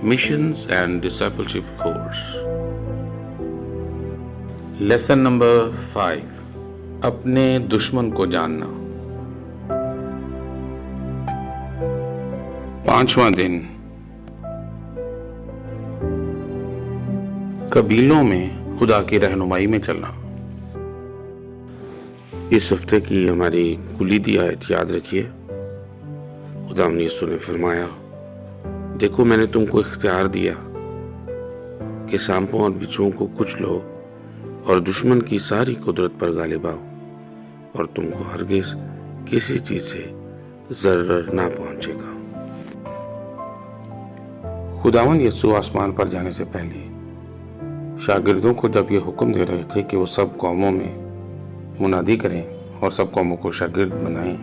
Missions and Discipleship Course. Lesson number 5. अपने दुश्मन को जानना। 5वां दिन। कबीलों में खुदा की रहनुमाई में चलना। इस हफ्ते की हमारी कुलीदी आयत याद रखिए। खुदावंद यीशु ने फरमाया, देखो मैंने तुमको इख्तियार दिया कि सांपों और बिच्छुओं को कुचलो और दुश्मन की सारी कुदरत पर गालिब आओ, और तुमको हरगिज किसी चीज से जर्र ना पहुंचेगा। खुदावंद यीशु आसमान पर जाने से पहले शागिर्दों को जब ये हुक्म दे रहे थे कि वो सब कौमों में मुनादी करें और सब कौमों को शागिर्द बनाएं,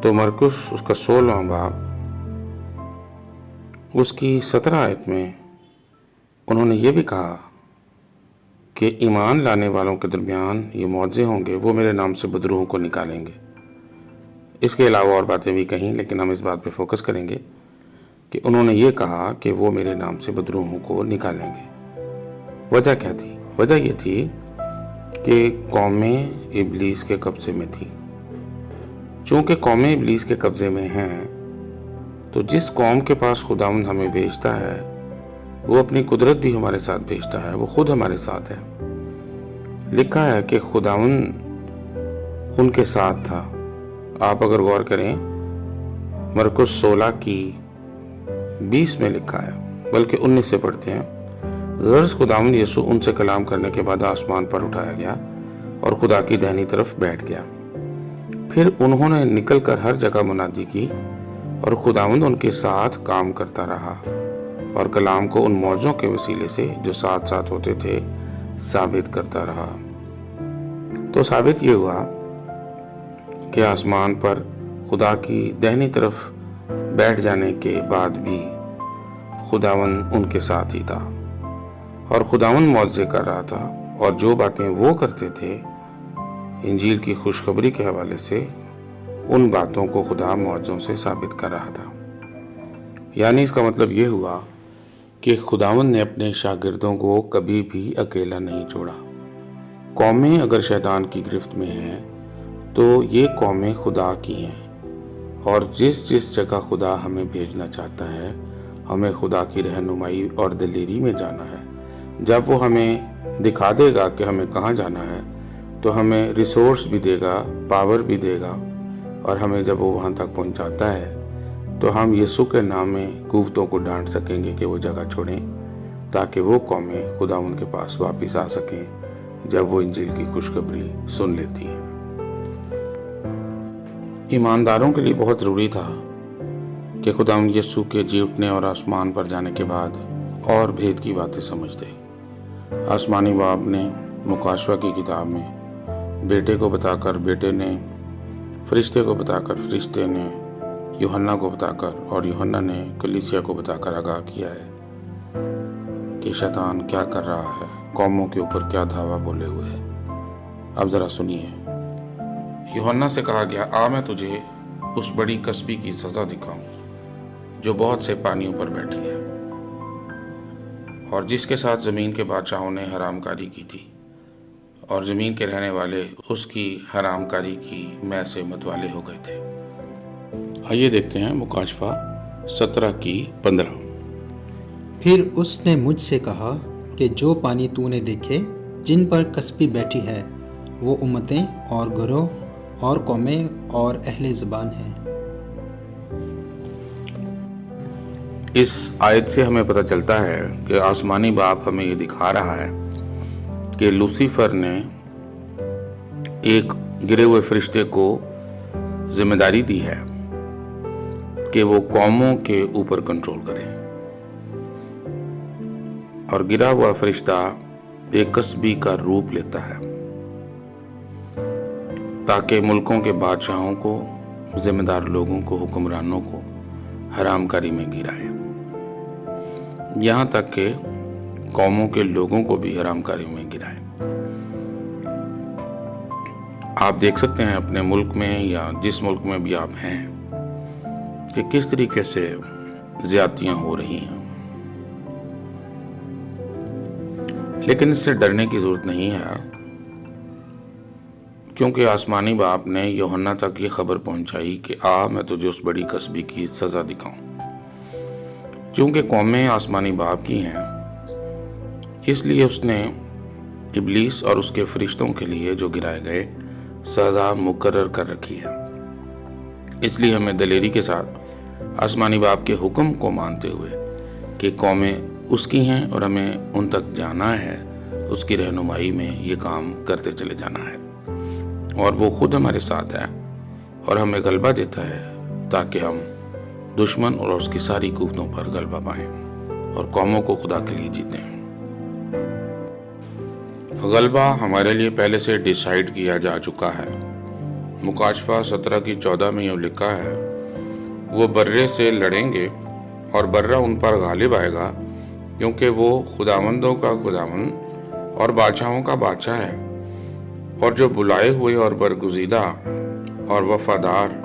तो मरकुस उसका 16वां बाब उसकी 17 आयत में उन्होंने ये भी कहा कि ईमान लाने वालों के दरमियान ये मौजे होंगे, वो मेरे नाम से बदरूहों को निकालेंगे। इसके अलावा और बातें भी कहीं, लेकिन हम इस बात पे फोकस करेंगे कि उन्होंने ये कहा कि वो मेरे नाम से बदरूहों को निकालेंगे। वजह क्या थी? वजह ये थी कि कौमें इब्लीस के कब्जे में थी। चूंकि कौमें इब्लीस के कब्जे में हैं, तो जिस कौम के पास खुदावंद हमें भेजता है, वो अपनी कुदरत भी हमारे साथ भेजता है, वो खुद हमारे साथ है। लिखा है कि खुदावंद उनके साथ था। आप अगर गौर करें, मरकुस 16 की 20 में लिखा है, बल्कि 19 से पढ़ते हैं। गर्ज खुदावंद यीशु उनसे कलाम करने के बाद आसमान पर उठाया गया और खुदा की दाहिनी तरफ बैठ गया। फिर उन्होंने निकलकर हर जगह मुनादी की और खुदावंद उनके साथ काम करता रहा और कलाम को उन मौजों के वसीले से जो साथ साथ होते थे साबित करता रहा। तो साबित ये हुआ कि आसमान पर खुदा की दाहिनी तरफ बैठ जाने के बाद भी खुदावंद उनके साथ ही था और खुदावंद मौजे कर रहा था, और जो बातें वो करते थे इंजील की खुशखबरी के हवाले से, उन बातों को खुदा मौजों से साबित कर रहा था। यानी इसका मतलब ये हुआ कि खुदावंद ने अपने शागिर्दों को कभी भी अकेला नहीं छोड़ा। कौमें अगर शैतान की गिरफ्त में हैं, तो ये कौमें खुदा की हैं, और जिस जिस जगह खुदा हमें भेजना चाहता है, हमें खुदा की रहनुमाई और दलेरी में जाना है। जब वो हमें दिखा देगा कि हमें कहाँ जाना है, तो हमें रिसोर्स भी देगा, पावर भी देगा, और हमें जब वो वहाँ तक पहुँचाता है, तो हम यीशु के नाम में कुव्वतों को डांट सकेंगे कि वो जगह छोड़ें, ताकि वो कौमें खुदा उनके पास वापस आ सकें जब वो इंजील की खुशखबरी सुन लेती हैं। ईमानदारों के लिए बहुत ज़रूरी था कि खुदा यीशु के जी उठने और आसमान पर जाने के बाद और भेद की बातें समझते। आसमानी बाप ने मुकाशवा की किताब में बेटे को बताकर, बेटे ने फरिश्ते को बताकर, फरिश्ते ने यूहन्ना को बताकर, और यूहन्ना ने कलीसिया को बताकर आगाह किया है कि शैतान क्या कर रहा है, कौमों के ऊपर क्या धावा बोले हुए है। अब ज़रा सुनिए। यूहन्ना से कहा गया, आ मैं तुझे उस बड़ी कस्बी की सज़ा दिखाऊं जो बहुत से पानियों पर बैठी है, और जिसके साथ ज़मीन के बादशाहों ने हरामकारी की थी, और ज़मीन के रहने वाले उसकी हरामकारी की मै से मतवाले हो गए थे। आइए देखते हैं मुकाशवा 17 की 15। फिर उसने मुझसे कहा कि जो पानी तूने देखे जिन पर कस्बी बैठी है, वो उम्मतें और घरों और कौमें और अहले ज़बान हैं। इस आयत से हमें पता चलता है कि आसमानी बाप हमें ये दिखा रहा है कि लूसीफर ने एक गिरे हुए फरिश्ते को जिम्मेदारी दी है कि वो कौमों के ऊपर कंट्रोल करे, और गिरा हुआ फरिश्ता एक कस्बी का रूप लेता है ताकि मुल्कों के बादशाहों को, जिम्मेदार लोगों को, हुक्मरानों को हरामकारी में गिराए, यहाँ तक कि कौमों के लोगों को भी हरामकारी में गिराए। आप देख सकते हैं अपने मुल्क में या जिस मुल्क में भी आप हैं कि किस तरीके से ज्यादतियां हो रही हैं, लेकिन इससे डरने की जरूरत नहीं है, क्योंकि आसमानी बाप ने यूहन्ना तक ये खबर पहुंचाई कि आ मैं तुझे उस बड़ी कस्बी की सजा दिखाऊं। क्योंकि कौमें आसमानी बाप की हैं, इसलिए उसने इब्लीस और उसके फरिश्तों के लिए जो गिराए गए सजा मुकर्रर कर रखी है। इसलिए हमें दलेरी के साथ आसमानी बाप के हुक्म को मानते हुए कि कौमें उसकी हैं और हमें उन तक जाना है, उसकी रहनुमाई में ये काम करते चले जाना है, और वो खुद हमारे साथ है और हमें गलबा देता है ताकि हम दुश्मन और उसकी सारी कुव्वतों पर गलबा पाएं और कौमों को खुदा के लिए जीतें। गलबा हमारे लिए पहले से डिसाइड किया जा चुका है। मुकाशफा 17 की 14 में यूँ लिखा है, वो बर्रे से लड़ेंगे और बर्रा उन पर गालिब आएगा, क्योंकि वो खुदावंदों का खुदावंद और बादशाहों का बादशाह है, और जो बुलाए हुए और बरगुज़ीदा और वफादार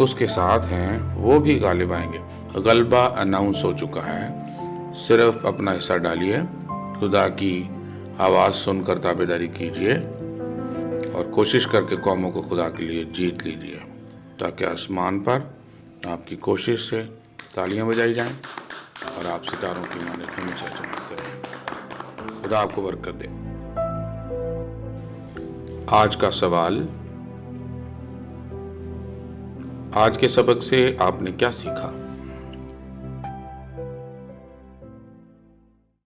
उसके साथ हैं वो भी गालिब आएंगे। गलबा अनाउंस हो चुका है, सिर्फ अपना हिस्सा डालिए, खुदा की आवाज़ सुनकर ताबेदारी कीजिए और कोशिश करके कौमों को खुदा के लिए जीत लीजिए, ताकि आसमान पर आपकी कोशिश से तालियां बजाई जाएं और आप सितारों की माने हमेशा चमकते रहें। खुदा आपको बरकत दे। आज का सवाल, आज के सबक से आपने क्या सीखा?